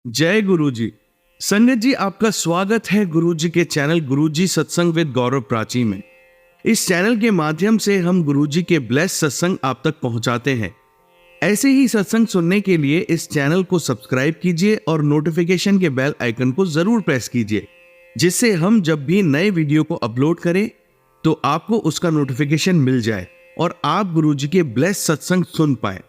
जय गुरु जी। संगत जी, आपका स्वागत है गुरु जी के चैनल गुरु जी सत्संग विद गौरव प्राची में। इस चैनल के माध्यम से हम गुरु जी के ब्लेस सत्संग आप तक पहुंचाते हैं। ऐसे ही सत्संग सुनने के लिए इस चैनल को सब्सक्राइब कीजिए और नोटिफिकेशन के बेल आइकन को जरूर प्रेस कीजिए, जिससे हम जब भी नए वीडियो को अपलोड करें तो आपको उसका नोटिफिकेशन मिल जाए और आप गुरु जी के ब्लेस सत्संग सुन पाए।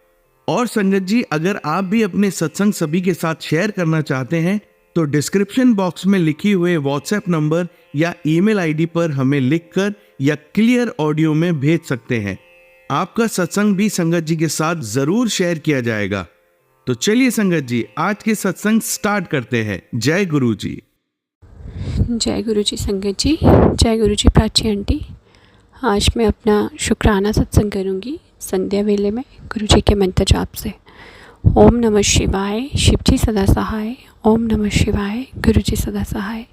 और संगत जी, अगर आप भी अपने सत्संग सभी के साथ शेयर करना चाहते हैं तो डिस्क्रिप्शन बॉक्स में लिखी हुए व्हाट्सएप नंबर या ईमेल आईडी पर हमें लिखकर या क्लियर ऑडियो में भेज सकते हैं। आपका सत्संग भी संगत जी के साथ जरूर शेयर किया जाएगा। तो चलिए संगत जी, आज के सत्संग स्टार्ट करते हैं। जय गुरु जी। जय गुरु जी संगत जी, जय गुरु जी प्राची आंटी। आज मैं अपना शुक्राना सत्संग करूँगी संध्या वेले में गुरु जी के मंत्र जाप से। ओम नमः शिवाय, शिव जी सदा सहाय। ओम नमः शिवाय, गुरु जी सदा सहाय।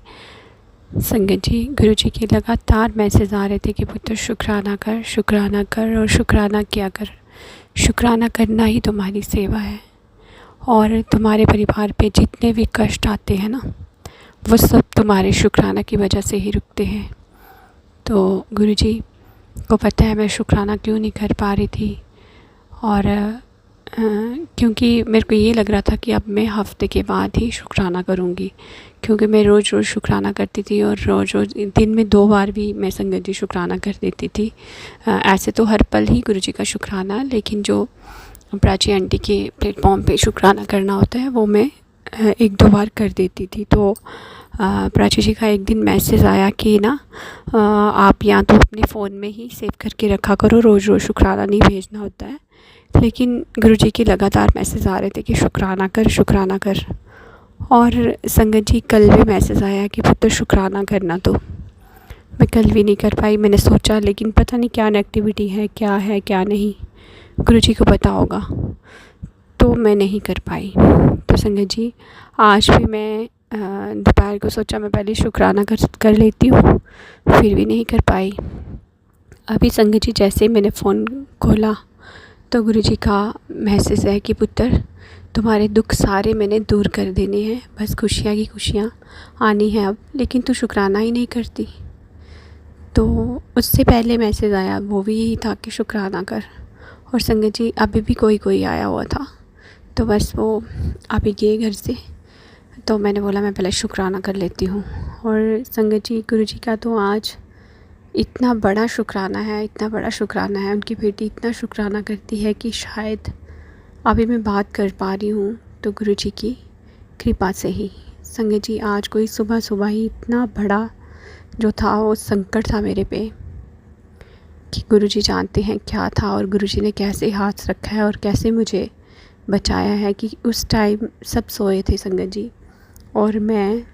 संगत जी, गुरु जी के लगातार मैसेज आ रहे थे कि पुत्र शुक्राना कर और शुक्राना किया कर। शुक्राना करना ही तुम्हारी सेवा है और तुम्हारे परिवार पे जितने भी कष्ट आते हैं ना, वो सब तुम्हारे शुक्राना की वजह से ही रुकते हैं। तो गुरु जी को पता है मैं शुक्राना क्यों नहीं कर पा रही थी, और क्योंकि मेरे को ये लग रहा था कि अब मैं हफ्ते के बाद ही शुक्राना करूँगी, क्योंकि मैं रोज़ रोज़ शुक्राना करती थी और रोज़ रोज़ दिन में 2 बार भी मैं संगत जी शुक्राना कर देती थी। ऐसे तो हर पल ही गुरु जी का शुक्राना, लेकिन जो प्राची आंटी के प्लेटफॉर्म पे शुक्राना करना होता है वो मैं 1-2 बार कर देती थी। तो प्राची जी का एक दिन मैसेज आया कि ना आप या तो अपने फ़ोन में ही सेव करके रखा करो, रोज़ रोज़ शुक्राना नहीं भेजना होता है। लेकिन गुरु जी के लगातार मैसेज आ रहे थे कि शुक्राना कर। और संगत जी कल भी मैसेज आया कि पुत्र शुक्राना करना, तो मैं कल भी नहीं कर पाई। मैंने सोचा, लेकिन पता नहीं क्या नेगेटिविटी है क्या नहीं, गुरु जी को पता होगा, तो मैं नहीं कर पाई। तो संगत जी आज भी मैं दोपहर को सोचा मैं पहले शुक्राना कर लेती हूँ, फिर भी नहीं कर पाई। अभी संगत जी जैसे ही मैंने फ़ोन खोला तो गुरु जी का मैसेज है कि पुत्र तुम्हारे दुख सारे मैंने दूर कर देने हैं, बस खुशियाँ की खुशियाँ आनी है अब, लेकिन तू शुक्राना ही नहीं करती। तो उससे पहले मैसेज आया वो भी यही था कि शुक्राना कर। और संगत जी अभी भी कोई आया हुआ था, तो बस वो अभी गए घर से, तो मैंने बोला मैं पहले शुक्राना कर लेती हूँ। और संगत जी गुरु जी का तो आज इतना बड़ा शुक्राना है, उनकी बेटी इतना शुक्राना करती है कि शायद अभी मैं बात कर पा रही हूँ तो गुरु जी की कृपा से ही। संगत जी आज कोई सुबह ही इतना बड़ा जो था वो संकट था मेरे पे, कि गुरु जी जानते हैं क्या था और गुरु जी ने कैसे हाथ रखा है और कैसे मुझे बचाया है। कि उस टाइम सब सोए थे संगत जी, और मैं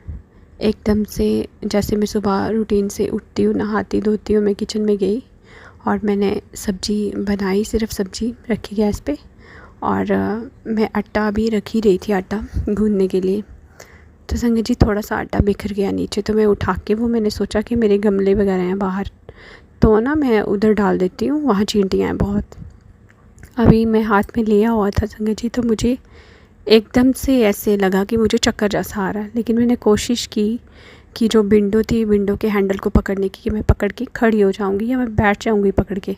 एकदम से, जैसे मैं सुबह रूटीन से उठती हूँ, नहाती धोती हूँ, मैं किचन में गई और मैंने सब्ज़ी बनाई, सिर्फ सब्ज़ी रखी गैस पे, और मैं आटा भी रख ही रही थी, आटा गूँदने के लिए। तो संगत जी थोड़ा सा आटा बिखर गया नीचे, तो मैं उठा के वो, मैंने सोचा कि मेरे गमले वगैरह हैं बाहर, तो ना मैं उधर डाल देती हूँ, वहाँ चींटियाँ हैं बहुत। अभी मैं हाथ में लिया हुआ था संगत जी, तो मुझे एकदम से ऐसे लगा कि मुझे चक्कर जैसा आ रहा है, लेकिन मैंने कोशिश की कि जो विंडो थी, विंडो के हैंडल को पकड़ने की, कि मैं पकड़ के खड़ी हो जाऊंगी या मैं बैठ जाऊंगी पकड़ के।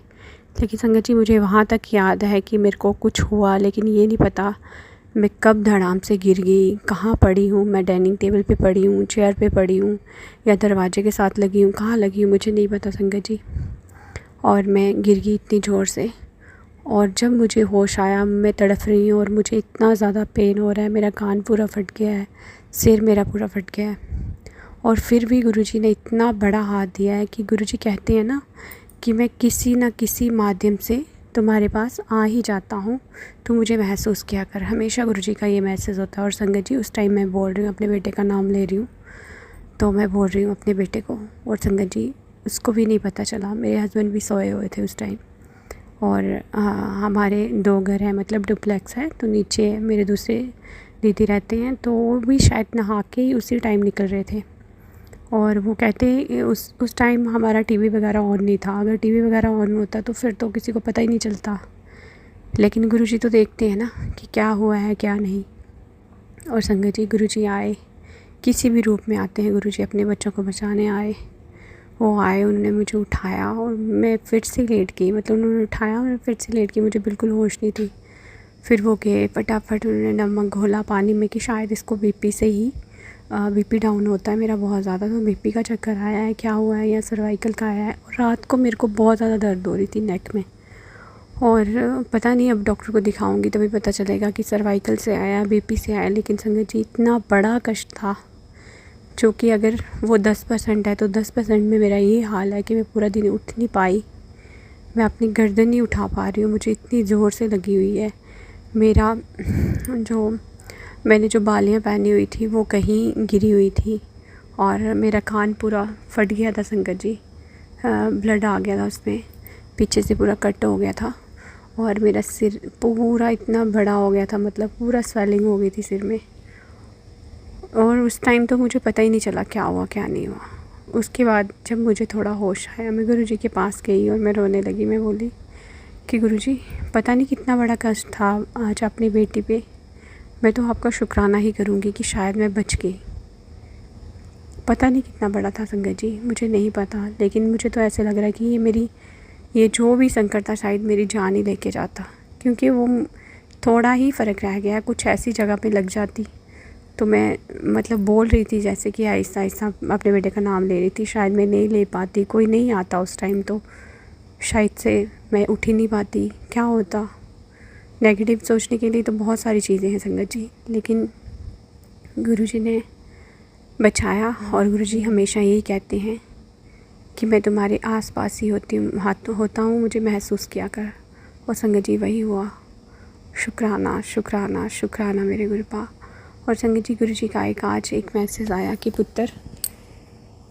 लेकिन संगत जी मुझे वहाँ तक याद है कि मेरे को कुछ हुआ, लेकिन ये नहीं पता मैं कब धड़ाम से गिर गई, कहाँ पड़ी हूँ। मैं डाइनिंग टेबल पे पड़ी हूँ, चेयर पे पड़ी हूँ, या दरवाजे के साथ लगी हूँ, कहाँ लगी हूँ मुझे नहीं पता संगत जी। और मैं गिर गई इतनी ज़ोर से, और जब मुझे होश आया मैं तड़फ रही हूँ और मुझे इतना ज़्यादा पेन हो रहा है, मेरा कान पूरा फट गया है, सिर मेरा पूरा फट गया है। और फिर भी गुरुजी ने इतना बड़ा हाथ दिया है कि गुरुजी कहते हैं ना कि मैं किसी न किसी माध्यम से तुम्हारे पास आ ही जाता हूँ, तो मुझे महसूस किया कर। हमेशा गुरुजी का ये मैसेज होता है। और संगत जी उस टाइम मैं बोल रही हूँ, अपने बेटे का नाम ले रही हूँ, तो मैं बोल रही हूँ अपने बेटे को। और संगत जी उसको भी नहीं पता चला, मेरे हस्बैंड भी सोए हुए थे उस टाइम। और हमारे 2 घर हैं, मतलब डुप्लेक्स है, तो नीचे मेरे दूसरे दीदी रहते हैं, तो वो भी शायद नहा के ही उसी टाइम निकल रहे थे। और वो कहते उस टाइम हमारा टीवी वगैरह ऑन नहीं था, अगर टीवी वगैरह ऑन होता तो फिर तो किसी को पता ही नहीं चलता। लेकिन गुरुजी तो देखते हैं ना कि क्या हुआ है क्या नहीं। और संगत जी गुरुजी आए, किसी भी रूप में आते हैं गुरुजी, अपने बच्चों को बचाने आए। वो आए, उन्होंने मुझे उठाया और मैं फिर से लेट गई, मतलब उन्होंने उठाया और मैं फिर से लेट गई, मुझे बिल्कुल होश नहीं थी। फिर वो गए, फटाफट उन्होंने नमक घोला पानी में कि शायद इसको बीपी से ही बीपी डाउन होता है मेरा बहुत ज़्यादा, तो बीपी का चक्कर आया है, क्या हुआ है, या सर्वाइकल का आया है। और रात को मेरे को बहुत ज़्यादा दर्द हो रही थी नेक में, और पता नहीं, अब डॉक्टर को दिखाऊंगी तभी पता चलेगा कि सर्वाइकल से आया, बीपी से आया। लेकिन संगत जी इतना बड़ा कष्ट था, जो कि अगर वो 10% है तो 10% में मेरा ये हाल है कि मैं पूरा दिन उठ नहीं पाई, मैं अपनी गर्दन नहीं उठा पा रही हूँ, मुझे इतनी ज़ोर से लगी हुई है। मेरा मैंने जो बालियाँ पहनी हुई थी वो कहीं गिरी हुई थी, और मेरा कान पूरा फट गया था संगत जी, ब्लड आ गया था उसमें, पीछे से पूरा कट हो गया था। और मेरा सिर पूरा इतना बड़ा हो गया था, मतलब पूरा स्वेलिंग हो गई थी सिर में। और उस टाइम तो मुझे पता ही नहीं चला क्या हुआ क्या नहीं हुआ। उसके बाद जब मुझे थोड़ा होश आया, मैं गुरुजी के पास गई और मैं रोने लगी। मैं बोली कि गुरुजी, पता नहीं कितना बड़ा कष्ट था आज अपनी बेटी पे, मैं तो आपका शुक्राना ही करूँगी कि शायद मैं बच गई। पता नहीं कितना बड़ा था संगत जी, मुझे नहीं पता, लेकिन मुझे तो ऐसे लग रहा है कि ये जो भी संकट था शायद मेरी जान ही लेके जाता, क्योंकि वो थोड़ा ही फ़र्क रह गया, कुछ ऐसी जगह पे लग जाती तो मैं मतलब बोल रही थी जैसे कि आहिस्ता आहिस्ता अपने बेटे का नाम ले रही थी, शायद मैं नहीं ले पाती, कोई नहीं आता उस टाइम, तो शायद से मैं उठ ही नहीं पाती, क्या होता। नेगेटिव सोचने के लिए तो बहुत सारी चीज़ें हैं संगत जी, लेकिन गुरुजी ने बचाया। और गुरुजी हमेशा यही कहते हैं कि मैं तुम्हारे आसपास ही होता हूँ, मुझे महसूस किया कर। और संगत जी वही हुआ। शुक्राना शुक्राना शुक्राना मेरे गुरुपा। और संगत जी गुरुजी का आज एक मैसेज आया कि पुत्र,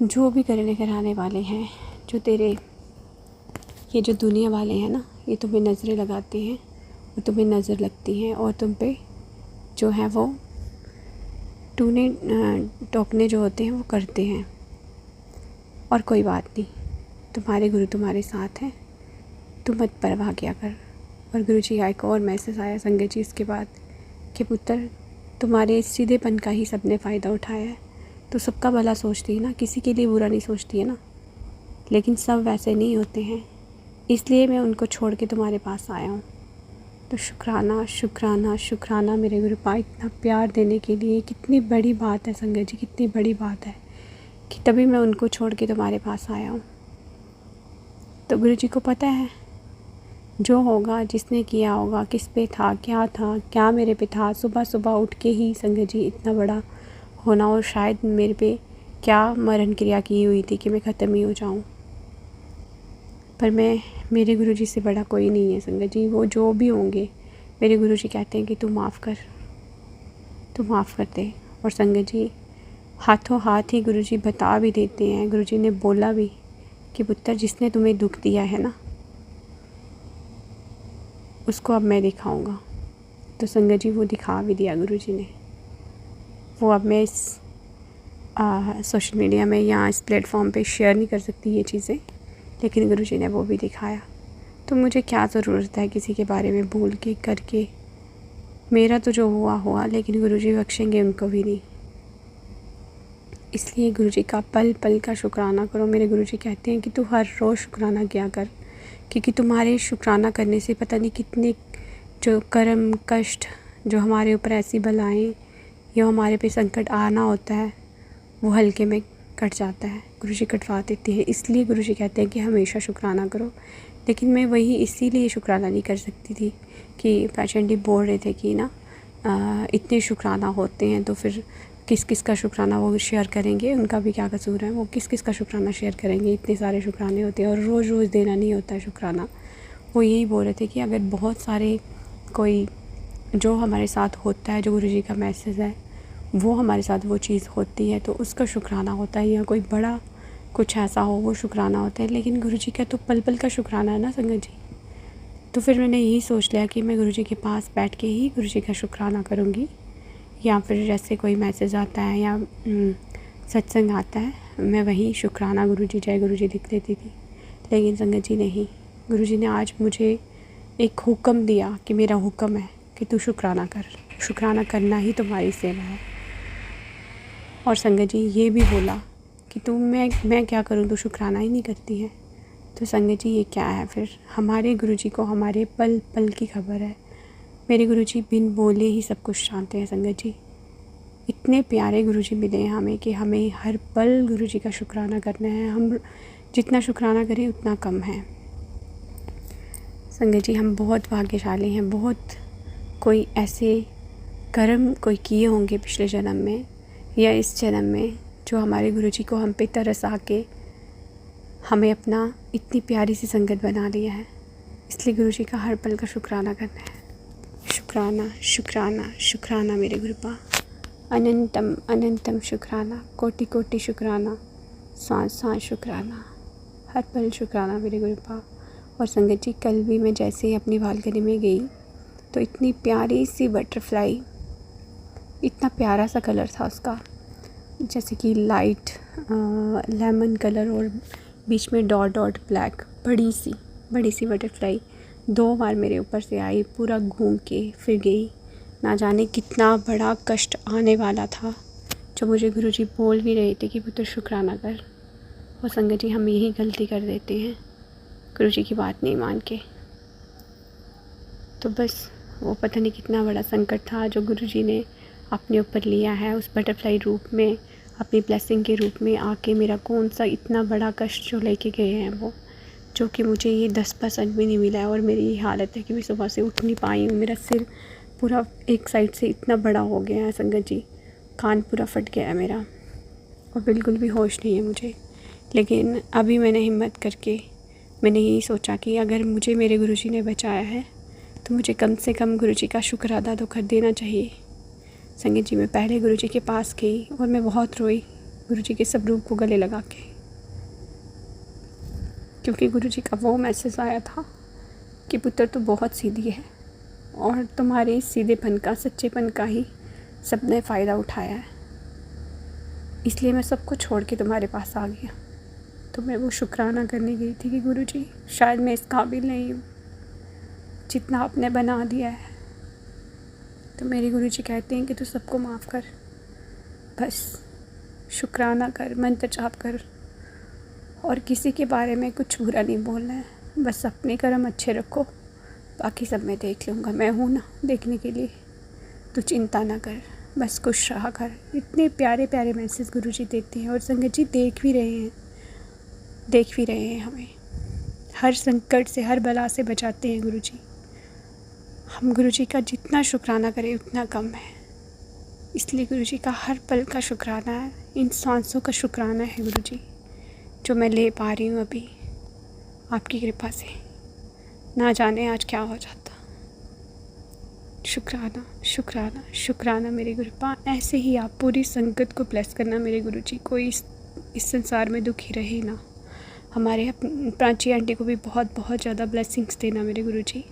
जो भी करने कराने वाले हैं, जो तेरे ये जो दुनिया वाले हैं ना, ये तुम्हें नज़रें लगाते हैं और तुम्हें नज़र लगती हैं, और तुम पे जो है वो टूने टोकने जो होते हैं वो करते हैं। और कोई बात नहीं, तुम्हारे गुरु तुम्हारे साथ हैं, तुम मत परवाह किया कर। और गुरुजी का एक और मैसेज आया संगत जी इसके बाद कि पुत्र, तुम्हारे इस सीधेपन का ही सबने फ़ायदा उठाया है। तो सबका भला सोचती है ना, किसी के लिए बुरा नहीं सोचती है ना, लेकिन सब वैसे नहीं होते हैं, इसलिए मैं उनको छोड़ के तुम्हारे पास आया हूँ। तो शुक्राना शुक्राना शुक्राना मेरे गुरुपा, इतना प्यार देने के लिए। कितनी बड़ी बात है संगत जी, कितनी बड़ी बात है कि तभी मैं उनको छोड़ के तुम्हारे पास आया हूँ। तो गुरुजी को पता है जो होगा, जिसने किया होगा, किस पे था, क्या मेरे पे था। सुबह सुबह उठ के ही संगत जी इतना बड़ा होना, और शायद मेरे पे क्या मरण क्रिया की हुई थी कि मैं ख़त्म ही हो जाऊँ। पर मेरे गुरुजी से बड़ा कोई नहीं है संगत जी, वो जो भी होंगे मेरे गुरुजी कहते हैं कि तू माफ़ कर, तू माफ़ कर दे। और संगत जी हाथों हाथ ही गुरुजी बता भी देते हैं, गुरुजी ने बोला भी कि पुत्र, जिसने तुम्हें दुख दिया है ना, उसको अब मैं दिखाऊंगा। तो संगत जी वो दिखा भी दिया गुरुजी ने। वो अब मैं इस सोशल मीडिया में या इस प्लेटफॉर्म पे शेयर नहीं कर सकती ये चीज़ें, लेकिन गुरुजी ने वो भी दिखाया। तो मुझे क्या ज़रूरत है किसी के बारे में बोल के करके, मेरा तो जो हुआ हुआ, लेकिन गुरुजी बख्शेंगे उनको भी नहीं। इसलिए गुरुजी का पल पल का शुक्राना करो। मेरे गुरुजी कहते हैं कि तू हर रोज़ शुक्राना किया कर, क्योंकि तुम्हारे शुक्राना करने से पता नहीं कितने जो कर्म कष्ट, जो हमारे ऊपर ऐसी बलाएं या हमारे पे संकट आना होता है, वो हल्के में कट जाता है, गुरुजी कटवा देते हैं। इसलिए गुरुजी कहते हैं कि हमेशा शुक्राना करो। लेकिन मैं वही इसीलिए शुक्राना नहीं कर सकती थी कि पेशेंट ही बोल रहे थे कि ना इतने शुक्राना होते हैं, तो फिर किस किस का शुक्राना वो शेयर करेंगे, उनका भी क्या कसूर है, वो किस किस का शुक्राना शेयर करेंगे, इतने सारे शुक्राने होते हैं और रोज़ रोज़ देना नहीं होता है शुक्राना। वो यही बोल रहे थे कि अगर बहुत सारे कोई जो हमारे साथ होता है, जो गुरुजी का मैसेज है, वो हमारे साथ वो चीज़ होती है तो उसका शुक्राना होता है, या कोई बड़ा कुछ ऐसा हो वो शुक्राना होता है। लेकिन गुरुजी का तो पल पल का शुक्राना है ना संगत जी। तो फिर मैंने यही सोच लिया कि मैं गुरुजी के पास बैठ के ही गुरुजी का शुक्राना करूँगी, या फिर जैसे कोई मैसेज आता है या सत्संग आता है, मैं वही शुक्राना गुरुजी जय गुरुजी लिख देती थी। लेकिन संगत जी नहीं, गुरुजी ने आज मुझे एक हुक्म दिया कि मेरा हुक्म है कि तू शुक्राना कर। शुक्राना करना ही तुम्हारी सेवा है। और संगत जी ये भी बोला कि मैं क्या करूँ, तो शुक्राना ही नहीं करती है। तो संगत जी ये क्या है फिर? हमारे गुरुजी को हमारे पल पल की खबर है। मेरे गुरुजी बिन बोले ही सब कुछ जानते हैं संगत जी। इतने प्यारे गुरुजी मिले हैं हमें कि हमें हर पल गुरुजी का शुक्राना करना है। हम जितना शुक्राना करें उतना कम है। संगत जी हम बहुत भाग्यशाली हैं। बहुत कोई ऐसे कर्म कोई किए होंगे पिछले जन्म में या इस जन्म में, जो हमारे गुरुजी को हम पे तरस आके हमें अपना इतनी प्यारी सी संगत बना लिया है। इसलिए गुरुजी का हर पल का शुक्राना करना है। शुक्राना शुक्राना शुक्राना मेरे गुरुपा, अनंतम अनंतम शुक्राना, कोटि कोटि शुक्राना, सांस सांस शुक्राना, हर पल शुक्राना मेरे गुरुपा। और संगत जी कल भी मैं जैसे ही अपनी बालकनी में गई तो इतनी प्यारी सी बटरफ्लाई, इतना प्यारा सा कलर था उसका, जैसे कि लाइट लेमन कलर और बीच में डॉट डॉट ब्लैक, बड़ी सी बटरफ्लाई 2 बार मेरे ऊपर से आई, पूरा घूम के फिर गई। ना जाने कितना बड़ा कष्ट आने वाला था, जो मुझे गुरुजी बोल भी रहे थे कि पुत्र शुक्राना कर। और संगत जी हम यही गलती कर देते हैं, गुरुजी की बात नहीं मान के। तो बस वो पता नहीं कितना बड़ा संकट था जो गुरुजी ने अपने ऊपर लिया है, उस बटरफ्लाई रूप में, अपनी ब्लेसिंग के रूप में आके मेरा कौन सा इतना बड़ा कष्ट जो लेके गए हैं वो, जो कि मुझे ये 10% भी नहीं मिला है। और मेरी ये हालत है कि मैं सुबह से उठ नहीं पाई हूँ। मेरा सिर पूरा एक साइड से इतना बड़ा हो गया है संगत जी, कान पूरा फट गया है मेरा और बिल्कुल भी होश नहीं है मुझे। लेकिन अभी मैंने हिम्मत करके मैंने यही सोचा कि अगर मुझे मेरे गुरुजी ने बचाया है तो मुझे कम से कम गुरुजी का शुक्र अदा तो कर देना चाहिए। संगत जी मैं पहले गुरुजी के पास गई और मैं बहुत रोई गुरुजी के सब रूप को गले लगा के, क्योंकि गुरुजी का वो मैसेज आया था कि पुत्र तू बहुत सीधी है और तुम्हारे सीधेपन का, सच्चेपन का ही सबने फ़ायदा उठाया है, इसलिए मैं सबको छोड़ के तुम्हारे पास आ गया। तो मैं वो शुक्राना करने गई थी कि गुरुजी शायद मैं इस काबिल नहीं हूँ जितना आपने बना दिया है। तो मेरे गुरुजी कहते हैं कि तू सबको माफ़ कर, बस शुक्राना कर, मंत्र जाप कर और किसी के बारे में कुछ बुरा नहीं बोलना है। बस अपने कर्म अच्छे रखो, बाकी सब मैं देख लूँगा, मैं हूँ ना देखने के लिए, तू चिंता ना कर, बस खुश रहा कर। इतने प्यारे प्यारे मैसेज गुरुजी देते हैं और संगत जी देख भी रहे हैं हमें, हर संकट से, हर बला से बचाते हैं गुरुजी। हम गुरुजी का जितना शुक्राना करें उतना कम है, इसलिए गुरुजी का हर पल का शुक्राना है, इन सांसों का शुक्राना है गुरुजी, जो मैं ले पा रही हूँ अभी आपकी कृपा से। ना जाने आज क्या हो जाता। शुक्राना शुक्राना शुक्राना मेरे गुरुपा। ऐसे ही आप पूरी संगत को ब्लेस करना मेरे गुरुजी, कोई इस संसार में दुखी रहे ना। हमारे प्राची आंटी को भी बहुत बहुत ज़्यादा ब्लेसिंग्स देना मेरे गुरुजी।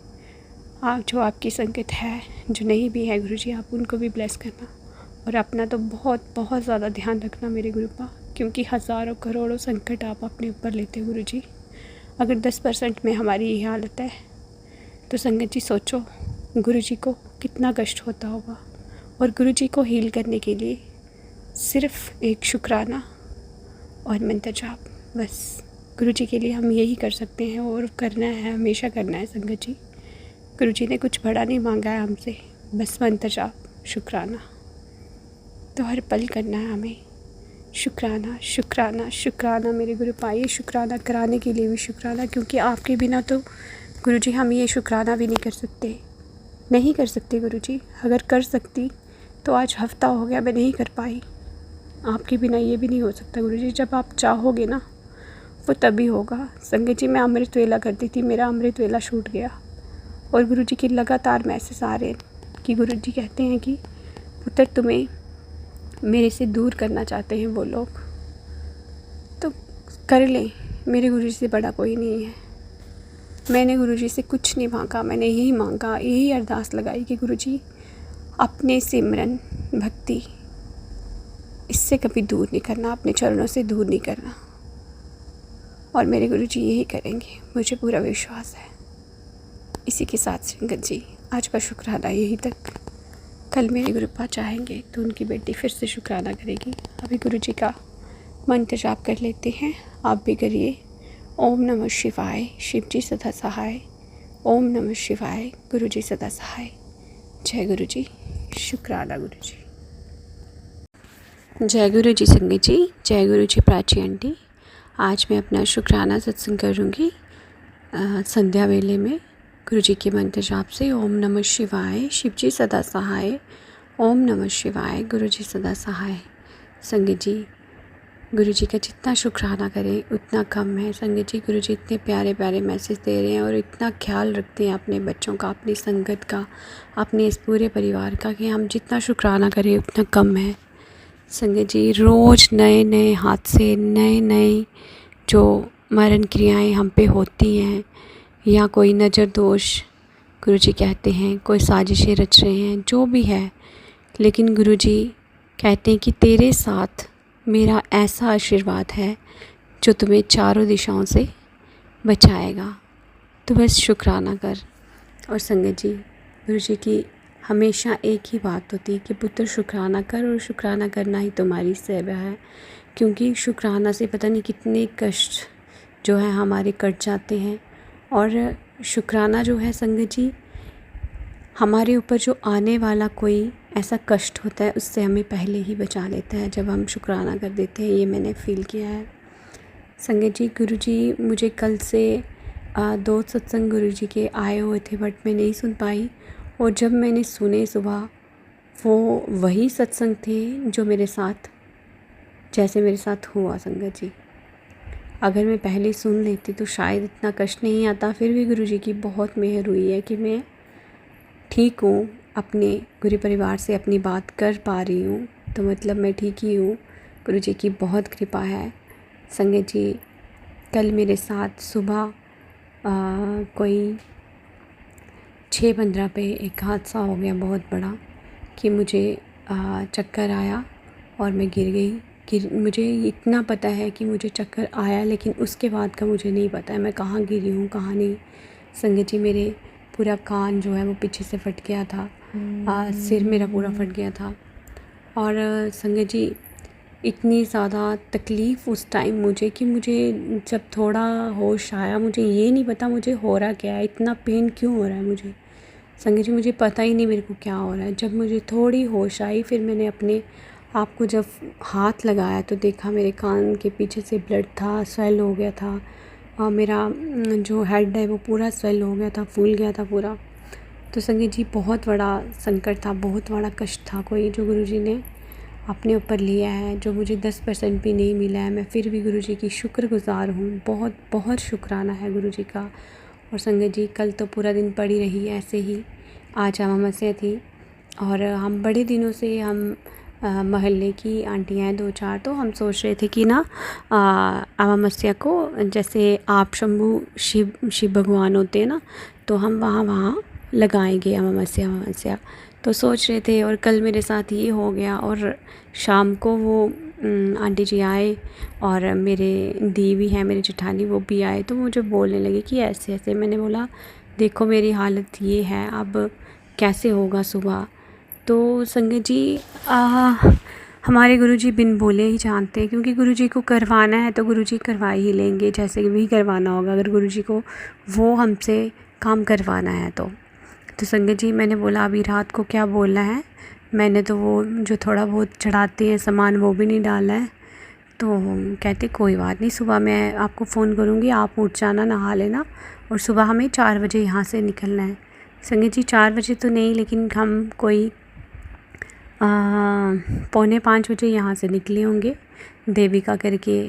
आप जो आपकी संगत है, जो नहीं भी है गुरुजी, आप उनको भी ब्लेस करना और अपना तो बहुत बहुत ज़्यादा ध्यान रखना मेरे गुरुपा, क्योंकि हज़ारों करोड़ों संकट आप अपने ऊपर लेते हो गुरुजी। अगर 10% में हमारी ये हालत है तो संगत जी सोचो गुरुजी को कितना कष्ट होता होगा। और गुरुजी को हील करने के लिए सिर्फ़ एक शुक्राना और मंत्र जाप, बस गुरुजी के लिए हम यही कर सकते हैं और करना है, हमेशा करना है संगत जी। गुरुजी ने कुछ बड़ा नहीं मांगा है हमसे, बस मंत्र जाप, शुक्राना तो हर पल करना है हमें। शुक्राना शुक्राना शुक्राना मेरे गुरुपा। ये शुक्राना कराने के लिए भी शुक्राना, क्योंकि आपके बिना तो गुरुजी हम ये शुक्राना भी नहीं कर सकते गुरुजी। अगर कर सकती तो आज हफ्ता हो गया मैं नहीं कर पाई। आपके बिना ये भी नहीं हो सकता गुरुजी। जब आप चाहोगे ना वो तभी होगा। संगत जी मैं अमृत वेला करती थी, मेरा अमृत वेला छूट गया और गुरुजी के लगातार मैसेज आ रहे हैं कि गुरुजी कहते हैं कि पुत्र तुम्हें मेरे से दूर करना चाहते हैं वो लोग, तो कर लें, मेरे गुरुजी से बड़ा कोई नहीं है। मैंने गुरुजी से कुछ नहीं मांगा, मैंने यही मांगा, यही अरदास लगाई कि गुरुजी अपने सिमरन भक्ति इससे कभी दूर नहीं करना, अपने चरणों से दूर नहीं करना। और मेरे गुरुजी यही करेंगे, मुझे पूरा विश्वास है। इसी के साथ संगत जी आज का शुक्राना यहीं तक। कल मेरे गुरुपा चाहेंगे तो उनकी बेटी फिर से शुक्राना करेगी। अभी गुरु जी का मंत्र जाप कर लेते हैं, आप भी करिए। ओम नमः शिवाय, शिव जी सदा सहाय। ओम नमः शिवाय, गुरु जी सदा सहाय। जय गुरु जी, शुक्राना गुरु जी। जय गुरु जी संगत जी, जय गुरु जी प्राची आंटी। आज मैं अपना शुक्राना सत्संग करूँगी संध्या वेले में गुरु जी के मंत्र जाप से। ओम नमः शिवाय, शिव जी सदा सहाय। ओम नमः शिवाय, गुरु जी सदा सहाय। संगत जी, गुरु जी का जितना शुक्राना करें उतना कम है। संगत जी, गुरु जी इतने प्यारे प्यारे मैसेज दे रहे हैं और इतना ख्याल रखते हैं अपने बच्चों का, अपनी संगत का, अपने इस पूरे परिवार का, कि हम जितना शुक्राना करें उतना कम है। संगत जी, रोज़ नए नए हादसे, नए नए जो मरण क्रियाएं हम पे होती हैं, या कोई नज़र दोष गुरु जी कहते हैं, कोई साजिशें रच रहे हैं, जो भी है, लेकिन गुरु जी कहते हैं कि तेरे साथ मेरा ऐसा आशीर्वाद है जो तुम्हें चारों दिशाओं से बचाएगा। तो बस शुक्राना कर। और संगत जी, गुरु जी की हमेशा एक ही बात होती है कि पुत्र शुक्राना कर, और शुक्राना करना ही तुम्हारी सेवा है। क्योंकि शुक्राना से पता नहीं कितने कष्ट जो है हमारे कट जाते हैं। और शुक्राना जो है संगत जी, हमारे ऊपर जो आने वाला कोई ऐसा कष्ट होता है उससे हमें पहले ही बचा लेता है जब हम शुक्राना कर देते हैं। ये मैंने फ़ील किया है संगत जी। गुरु जी मुझे कल से 2 सत्संग गुरु जी के आए हुए थे, बट मैं नहीं सुन पाई। और जब मैंने सुने सुबह, वो वही सत्संग थे जो मेरे साथ, जैसे मेरे साथ हुआ संगत जी। अगर मैं पहले सुन लेती तो शायद इतना कष्ट नहीं आता। फिर भी गुरु जी की बहुत मेहर हुई है कि मैं ठीक हूँ, अपने गुरु परिवार से अपनी बात कर पा रही हूँ, तो मतलब मैं ठीक ही हूँ। गुरु जी की बहुत कृपा है संगत जी। कल मेरे साथ सुबह कोई 6:15 पे एक हादसा हो गया बहुत बड़ा, कि मुझे चक्कर आया और मैं गिर गई। मुझे इतना पता है कि मुझे चक्कर आया, लेकिन उसके बाद का मुझे नहीं पता है मैं कहाँ गिरी हूँ कहाँ नहीं। संगत जी, मेरे पूरा कान जो है वो पीछे से फट गया था, सिर मेरा पूरा फट गया था। और संगत जी, इतनी ज़्यादा तकलीफ़ उस टाइम मुझे, कि मुझे जब थोड़ा होश आया, मुझे ये नहीं पता मुझे हो रहा क्या है, इतना पेन क्यों हो रहा है मुझे। संगत जी, मुझे पता ही नहीं मेरे को क्या हो रहा है। जब मुझे थोड़ी होश आई, फिर मैंने अपने आप को जब हाथ लगाया तो देखा मेरे कान के पीछे से ब्लड था, स्वेल हो गया था, और मेरा जो हेड है वो पूरा स्वेल हो गया था, फूल गया था पूरा। तो संगत जी, बहुत बड़ा संकट था, बहुत बड़ा कष्ट था कोई, जो गुरु जी ने अपने ऊपर लिया है, जो मुझे 10% भी नहीं मिला है। मैं फिर भी गुरु जी की शुक्रगुज़ार हूँ, बहुत बहुत शुक्राना है गुरु जी का। और संगत जी, कल तो पूरा दिन पड़ी रही ऐसे ही। आज अमावस्या थी और हम बड़े दिनों से हम मोहल्ले की आंटियाँ हैं 2-4, तो हम सोच रहे थे कि ना अमावस्या को, जैसे आप शंभू शिव भगवान होते हैं ना, तो हम वहाँ लगाएंगे अमावस्या। तो सोच रहे थे, और कल मेरे साथ ये हो गया। और शाम को वो आंटी जी आए, और मेरे दी भी हैं, मेरे जेठानी, वो भी आए, तो मुझे बोलने लगे कि ऐसे ऐसे। मैंने बोला देखो मेरी हालत ये है, अब कैसे होगा सुबह। तो संगत जी, हमारे गुरुजी बिन बोले ही जानते हैं, क्योंकि गुरुजी को करवाना है तो गुरुजी करवा ही लेंगे, जैसे भी करवाना होगा, अगर गुरुजी को वो हमसे काम करवाना है तो संगत जी, मैंने बोला अभी रात को क्या बोलना है। मैंने तो वो जो थोड़ा बहुत चढ़ाते हैं सामान वो भी नहीं डाला है। तो कहते कोई बात नहीं, सुबह मैं आपको फ़ोन करूँगी, आप उठ जाना, नहा लेना, और सुबह हमें 4 बजे यहाँ से निकलना है। संगत जी, 4 बजे तो नहीं, लेकिन हम कोई 4:45 बजे यहाँ से निकले होंगे। देविका करके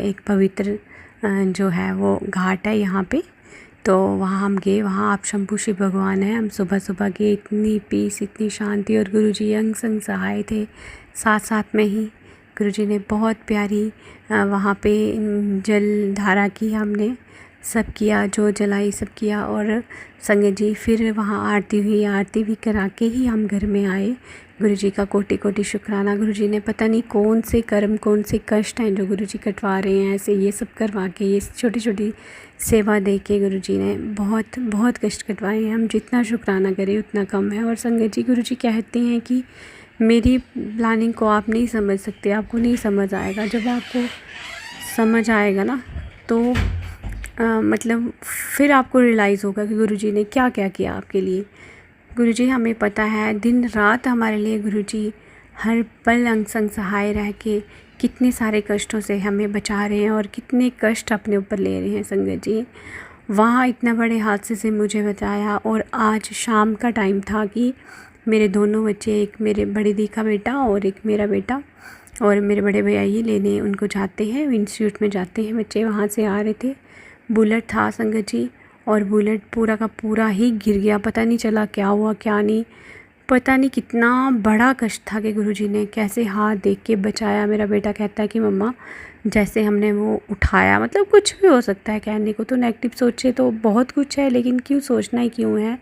एक पवित्र जो है वो घाट है यहाँ पे, तो वहाँ हम गए। वहाँ आप शंभू शिव भगवान हैं। हम सुबह सुबह गए, इतनी पीस, इतनी शांति, और गुरुजी अंग संग सहाय थे साथ साथ में ही। गुरुजी ने बहुत प्यारी वहाँ पे जल धारा की, हमने सब किया, जो जलाई सब किया। और संगत जी, फिर वहाँ आरती हुई, आरती भी करा के ही हम घर में आए। गुरुजी का कोटि कोटि शुक्राना। गुरुजी ने पता नहीं कौन से कर्म, कौन से कष्ट हैं जो गुरुजी कटवा रहे हैं, ऐसे ये सब करवा के, ये छोटी छोटी सेवा दे के गुरुजी ने बहुत बहुत कष्ट कटवाए हैं। हम जितना शुक्राना करें उतना कम है। और संगत जी, गुरुजी कहते हैं कि मेरी प्लानिंग को आप नहीं समझ सकते, आपको नहीं समझ आएगा। जब आपको समझ आएगा ना तो मतलब फिर आपको रियलाइज़ होगा कि गुरुजी ने क्या क्या किया आपके लिए। गुरुजी, हमें पता है दिन रात हमारे लिए गुरुजी हर पल अंग संग सहाय रह के कितने सारे कष्टों से हमें बचा रहे हैं और कितने कष्ट अपने ऊपर ले रहे हैं। संगत जी, वहाँ इतना बड़े हादसे से मुझे बचाया। और आज शाम का टाइम था कि मेरे दोनों बच्चे, एक मेरे बड़ी दी का बेटा और एक मेरा बेटा, और मेरे बड़े भैया ही लेने उनको जाते हैं, इंस्टीट्यूट में जाते हैं बच्चे, वहाँ से आ रहे थे। बुलेट था संगत जी, और बुलेट पूरा का पूरा ही गिर गया। पता नहीं चला क्या हुआ क्या नहीं, पता नहीं कितना बड़ा कष्ट था कि गुरुजी ने कैसे हाथ देख के बचाया। मेरा बेटा कहता है कि मम्मा जैसे हमने वो उठाया, मतलब कुछ भी हो सकता है कहने को तो, नेगेटिव सोचे तो बहुत कुछ है, लेकिन क्यों सोचना ही क्यों है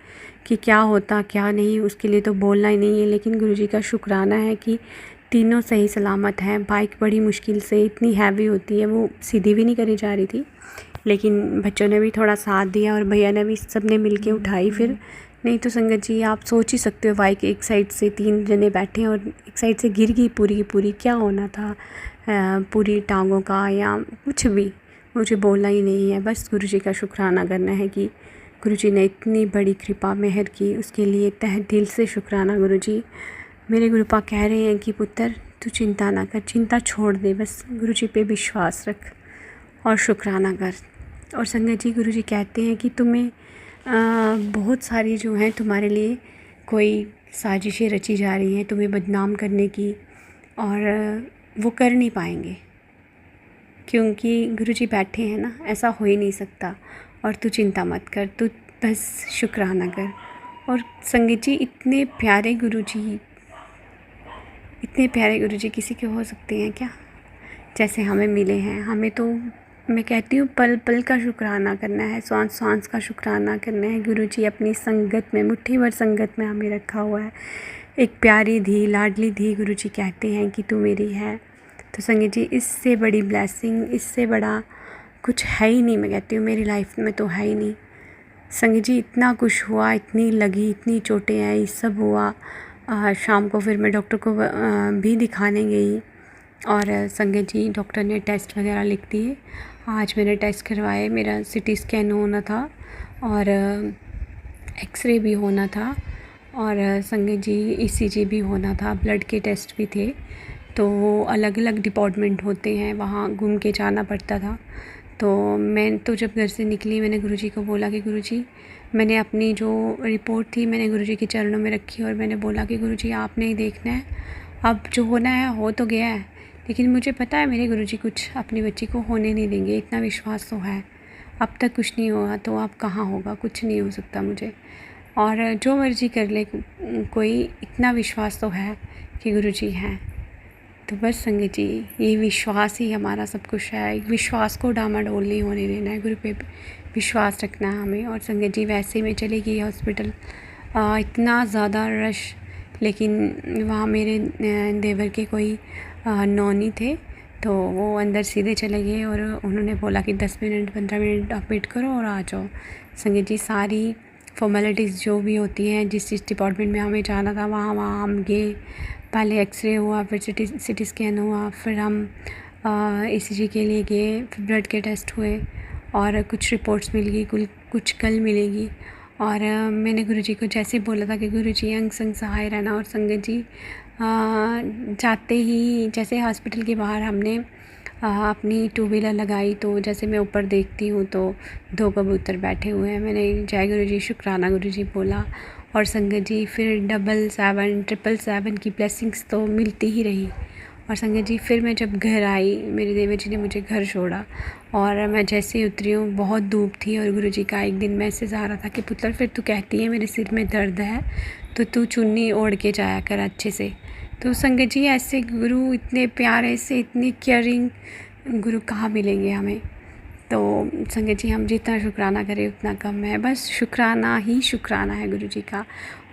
कि क्या होता क्या नहीं, उसके लिए तो बोलना ही नहीं है। लेकिन गुरुजी का शुक्राना है कि तीनों सही सलामत हैं। बाइक बड़ी मुश्किल से, इतनी हैवी होती है, वो सीधी भी नहीं करी जा रही थी, लेकिन बच्चों ने भी थोड़ा साथ दिया और भैया ने भी, सब ने मिल के उठाई फिर। नहीं तो संगत जी, आप सोच ही सकते हो, बाइक एक साइड से 3 जने बैठे और एक साइड से गिर गई पूरी की पूरी, क्या होना था पूरी टांगों का या कुछ भी, मुझे बोलना ही नहीं है। बस गुरुजी का शुक्राना करना है कि गुरुजी ने इतनी बड़ी कृपा मेहर की, उसके लिए तहे दिल से शुक्राना। गुरुजी, मेरे गुरुपा कह रहे हैं कि पुत्र तू चिंता ना कर, चिंता छोड़ दे, बस गुरुजी पे विश्वास रख और शुक्राना कर। और संगत जी, गुरुजी कहते हैं कि तुम्हें बहुत सारी जो हैं तुम्हारे लिए कोई साजिशें रची जा रही हैं तुम्हें बदनाम करने की, और वो कर नहीं पाएंगे क्योंकि गुरुजी बैठे हैं ना, ऐसा हो ही नहीं सकता। और तू चिंता मत कर, तू बस शुक्राना कर। और संगत जी, इतने प्यारे गुरुजी किसी के हो सकते हैं क्या जैसे हमें मिले हैं। हमें तो, मैं कहती हूँ, पल पल का शुक्राना करना है, सांस सांस का शुक्राना करना है। गुरुजी अपनी संगत में, मुट्ठी भर संगत में हमें रखा हुआ है। एक प्यारी धी, लाडली धी, गुरुजी कहते हैं कि तू मेरी है। तो संगत जी, इससे बड़ी ब्लेसिंग, इससे बड़ा कुछ है ही नहीं। मैं कहती हूँ मेरी लाइफ में तो है ही नहीं। संगत जी, इतना कुछ हुआ, इतनी लगी, इतनी चोटें आई, सब हुआ। शाम को फिर मैं डॉक्टर को भी दिखाने गई, और संगत जी डॉक्टर ने टेस्ट वगैरह लिख दिए। आज मैंने टेस्ट करवाए, मेरा सिटी स्कैन होना था और एक्सरे भी होना था, और संगत जी ईसीजी भी होना था, ब्लड के टेस्ट भी थे। तो वो अलग अलग डिपार्टमेंट होते हैं, वहाँ घूम के जाना पड़ता था। तो मैं तो जब घर से निकली, मैंने गुरुजी को बोला कि गुरुजी, मैंने अपनी जो रिपोर्ट थी मैंने गुरुजी के चरणों में रखी, और मैंने बोला कि गुरुजी आपने ही देखना है, अब जो होना है हो तो गया है, लेकिन मुझे पता है मेरे गुरुजी कुछ अपनी बच्ची को होने नहीं देंगे, इतना विश्वास तो है। अब तक कुछ नहीं हुआ तो अब कहाँ होगा, कुछ नहीं हो सकता मुझे, और जो मर्ज़ी कर ले कोई, इतना विश्वास तो है कि गुरुजी हैं। तो बस संगत जी, ये विश्वास ही हमारा सब कुछ है। विश्वास को डामाडोल नहीं होने देना है, गुरु पे विश्वास रखना है हमें। और संगत जी, वैसे में चली गई हॉस्पिटल, इतना ज़्यादा रश, लेकिन वहाँ मेरे देवर के कोई नौनी थे, तो वो अंदर सीधे चले गए और उन्होंने बोला कि 10 मिनट 15 मिनट आप वेट करो और आ जाओ। संगत जी, सारी फॉर्मेलिटीज़ जो भी होती हैं, जिस डिपार्टमेंट में हमें जाना था वहाँ हम गए। पहले एक्सरे हुआ, फिर सिटी स्कैन हुआ, फिर हम ईसीजी के लिए गए, फिर ब्लड के टेस्ट हुए, और कुछ रिपोर्ट्स मिल गई, कुछ कल मिलेगी। और मैंने गुरुजी को जैसे बोला था कि गुरुजी अंग संग सहाय रहना। और संगत जी, जाते ही जैसे हॉस्पिटल के बाहर हमने अपनी 2 व्हीलर लगाई, तो जैसे मैं ऊपर देखती हूँ तो 2 कबूतर बैठे हुए हैं। मैंने जय गुरुजी, शुक्राना गुरुजी बोला, और संगत जी फिर 777 777 की ब्लेसिंग्स तो मिलती ही रही। और संगत जी, फिर मैं जब घर आई, मेरे देवर जी ने मुझे घर छोड़ा, और मैं जैसे ही उतरी हूँ बहुत धूप थी, और गुरुजी का एक दिन मैसेज आ रहा था कि पुत्र, फिर तू कहती है मेरे सिर में दर्द है तो तू चुन्नी ओढ़ के जाया कर अच्छे से। तो संगत जी, ऐसे गुरु, इतने प्यारे से, इतनी केयरिंग गुरु कहाँ मिलेंगे हमें। तो संगत जी हम जितना शुक्राना करें उतना कम है, बस शुक्राना ही शुक्राना है गुरु जी का।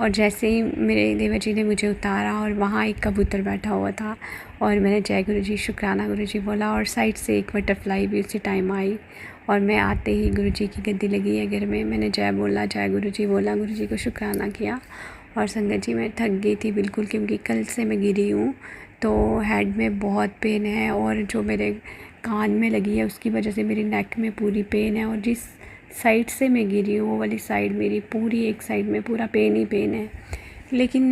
और जैसे ही मेरे देवर जी ने मुझे उतारा और वहाँ एक कबूतर बैठा हुआ था और मैंने जय गुरु जी शुक्राना गुरु जी बोला और साइड से एक बटरफ्लाई भी उसी टाइम आई और मैं आते ही गुरु जी की गद्दी लगी है घर में, मैंने जय बोला, जय गुरु जी बोला, गुरु जी को शुक्राना किया। और संगत जी मैं थक गई थी बिल्कुल, क्योंकि कल से मैं गिरी हूँ तो हेड में बहुत पेन है और जो मेरे कान में लगी है उसकी वजह से मेरी नेक में पूरी पेन है। और जिस साइड से मैं गिरी हूँ वो वाली साइड मेरी पूरी एक साइड में पूरा पेन ही पेन है। लेकिन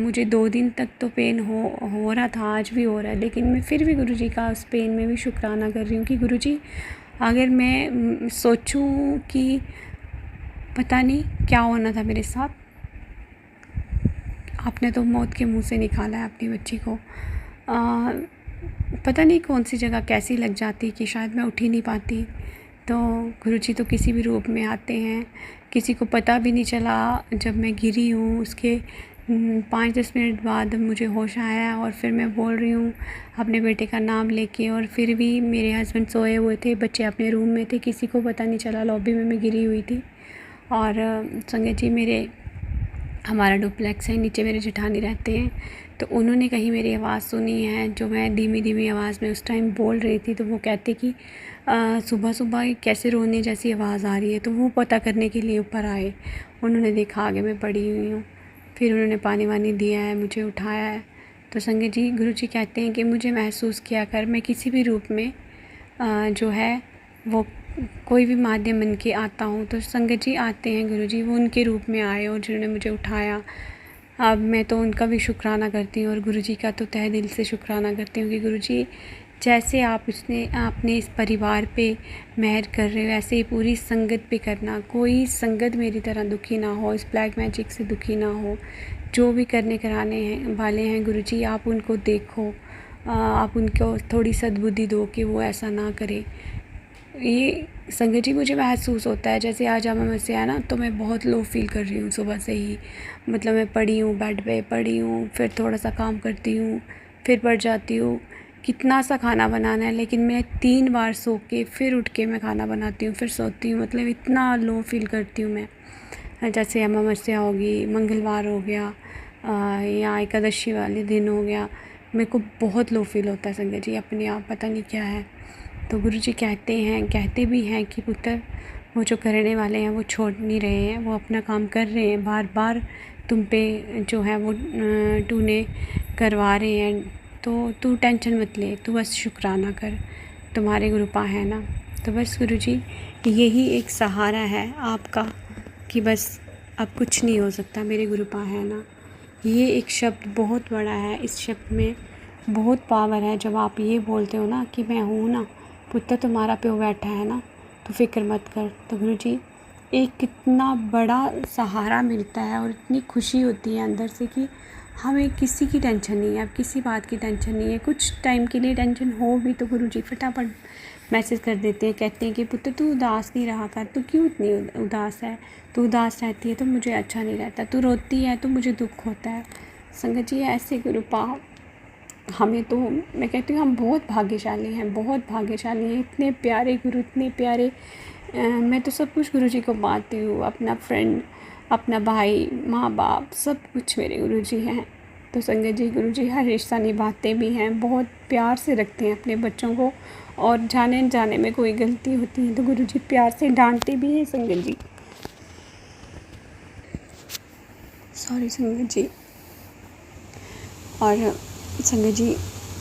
मुझे 2 दिन तक तो पेन हो रहा था, आज भी हो रहा है, लेकिन मैं फिर भी गुरु जी का उस पेन में भी शुक्राना कर रही हूँ कि गुरु जी अगर मैं सोचूं कि पता नहीं क्या होना था मेरे साथ, आपने तो मौत के मुंह से निकाला है अपनी बच्ची को। पता नहीं कौन सी जगह कैसी लग जाती कि शायद मैं उठ ही नहीं पाती। तो गुरुजी तो किसी भी रूप में आते हैं, किसी को पता भी नहीं चला जब मैं गिरी हूँ, उसके 5-10 मिनट बाद मुझे होश आया और फिर मैं बोल रही हूँ अपने बेटे का नाम लेके। और फिर भी मेरे हस्बैंड सोए हुए थे, बच्चे अपने रूम में थे, किसी को पता नहीं चला, लॉबी में मैं गिरी हुई थी। और संगत जी हमारा डुप्लेक्स है, नीचे मेरे जेठानी रहते हैं, तो उन्होंने कहीं मेरी आवाज़ सुनी है जो मैं धीमी धीमी आवाज़ में उस टाइम बोल रही थी। तो वो कहते कि सुबह सुबह कैसे रोने जैसी आवाज़ आ रही है, तो वो पता करने के लिए ऊपर आए। उन्होंने देखा आगे मैं पड़ी हुई हूँ, फिर उन्होंने पानी वानी दिया है, मुझे उठाया है। तो संगत जी गुरु जी कहते हैं कि मुझे महसूस किया कर, मैं किसी भी रूप में जो है वो कोई भी माध्यम बन के आता हूँ। तो संगत जी आते हैं गुरु जी, वो उनके रूप में आए और जिन्होंने मुझे उठाया। अब मैं तो उनका भी शुक्राना करती हूँ और गुरु जी का तो तहे दिल से शुक्राना करती हूँ कि गुरु जी जैसे आपने इस परिवार पे मेहर कर रहे हो, ऐसे ही पूरी संगत पे करना। कोई संगत मेरी तरह दुखी ना हो, इस ब्लैक मैजिक से दुखी ना हो। जो भी करने कराने हैं वाले हैं गुरु जी, आप उनको देखो, आप उनको थोड़ी सद्बुद्धि दो कि वो ऐसा ना करे। ये संगत जी मुझे महसूस होता है जैसे आज अमावस्या है ना, तो मैं बहुत लो फील कर रही हूँ सुबह से ही। मतलब मैं पड़ी हूँ, बेड पे पड़ी हूँ, फिर थोड़ा सा काम करती हूँ, फिर पड़ जाती हूँ। कितना सा खाना बनाना है, लेकिन मैं 3 बार सो के फिर उठ के मैं खाना बनाती हूँ, फिर सोती हूँ। मतलब इतना लो फील करती हूँ मैं। जैसे अमावस्या होगी, मंगलवार हो गया या एकादशी वाले दिन हो गया, मेरे को बहुत लो फील होता है संगत जी, अपने आप पता नहीं क्या है। तो गुरु जी कहते भी हैं कि पुत्र वो जो करने वाले हैं वो छोड़ नहीं रहे हैं, वो अपना काम कर रहे हैं, बार बार तुम पे जो है वो टूने करवा रहे हैं। तो तू टेंशन मत ले, तू बस शुक्राना कर, तुम्हारे गुरुपा है ना। तो बस गुरु जी यही एक सहारा है आपका कि बस अब कुछ नहीं हो सकता, मेरे गुरुपा है ना। ये एक शब्द बहुत बड़ा है, इस शब्द में बहुत पावर है। जब आप ये बोलते हो ना कि मैं हूँ ना पुत्र, तुम्हारा प्यो बैठा है ना, तो फिक्र मत कर। तो गुरु जी एक कितना बड़ा सहारा मिलता है और इतनी खुशी होती है अंदर से कि हमें किसी की टेंशन नहीं है, अब किसी बात की टेंशन नहीं है। कुछ टाइम के लिए टेंशन हो भी तो गुरु जी फटाफट मैसेज कर देते हैं, कहते हैं कि पुत्र तू उदास नहीं रहा कर, तू क्यों इतनी उदास है, तू उदास रहती है तो मुझे अच्छा नहीं रहता, तू रोती है तो मुझे दुख होता है। संगत जी ऐसे गुरुपा हमें तो, मैं कहती हूँ हम बहुत भाग्यशाली हैं, बहुत भाग्यशाली हैं। इतने प्यारे गुरु, इतने प्यारे। मैं तो सब कुछ गुरु जी को मानती हूँ, अपना फ्रेंड, अपना भाई, माँ बाप, सब कुछ मेरे गुरु जी हैं। तो संगत जी गुरु जी हर रिश्ता निभाते भी हैं, बहुत प्यार से रखते हैं अपने बच्चों को, और जाने जाने में कोई गलती होती है तो गुरु जी प्यार से डांटते भी हैं संगत जी। सॉरी संगत जी। और संगत जी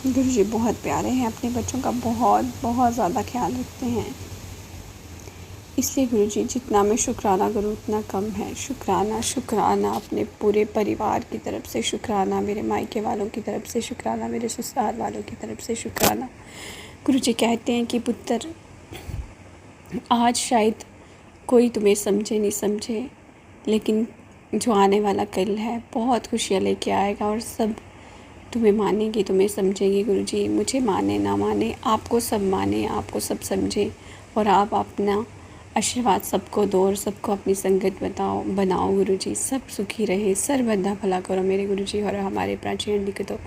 गुरु जी बहुत प्यारे हैं, अपने बच्चों का बहुत बहुत ज़्यादा ख्याल रखते हैं। इसलिए गुरु जी जितना मैं शुक्राना करूँ उतना कम है। शुक्राना शुक्राना अपने पूरे परिवार की तरफ से शुक्राना, मेरे मायके वालों की तरफ से शुक्राना, मेरे ससुराल वालों की तरफ से शुक्राना। गुरु जी कहते हैं कि पुत्र आज शायद कोई तुम्हें समझे नहीं समझे, लेकिन जो आने वाला कल है बहुत खुशियाँ लेके आएगा और सब तुम्हें मानेगी, तुम्हें समझेगी। गुरु जी मुझे माने ना माने, आपको सब माने, आपको सब समझे, और आप अपना आशीर्वाद सबको दो और सबको अपनी संगत बनाओ गुरु जी। सब सुखी रहे, सर्वदा भला करो मेरे गुरु जी। और हमारे प्राची आंटी को तो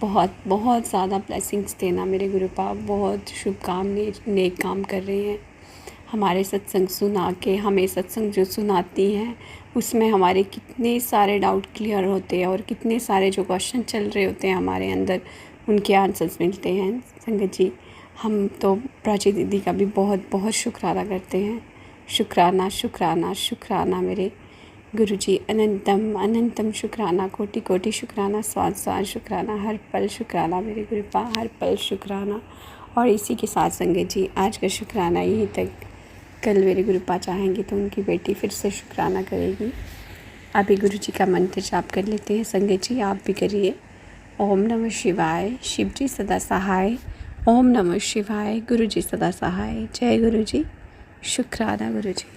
बहुत बहुत ज़्यादा ब्लेसिंग्स देना मेरे गुरु पाप, बहुत शुभकामनाएं, नेक काम कर रहे हैं। हमारे सत्संग सुना के, हमें सत्संग जो सुनाती हैं उसमें हमारे कितने सारे डाउट क्लियर होते हैं और कितने सारे जो क्वेश्चन चल रहे होते हैं हमारे अंदर, उनके आंसर्स मिलते हैं। संगत जी, हम तो प्राची दीदी का भी बहुत बहुत शुक्राना करते हैं। शुक्राना शुक्राना शुक्राना मेरे गुरुजी, अनंतम अनंतम शुक्राना, कोटि कोटि शुक्राना, स्वाद स्वाद शुक्राना, हर पल शुक्राना मेरे गुरुपा, हर पल शुक्राना। और इसी के साथ संगत जी, आज का शुक्राना यहीं तक। कल मेरे गुरुपा चाहेंगे तो उनकी बेटी फिर से शुक्राना करेगी। अभी गुरुजी का मंत्र जाप कर लेते हैं संगत जी, आप भी करिए। ओम नमः शिवाय, शिव जी सदा सहाय। ओम नमः शिवाय, गुरुजी सदा सहाय। जय गुरुजी, शुक्राना गुरुजी।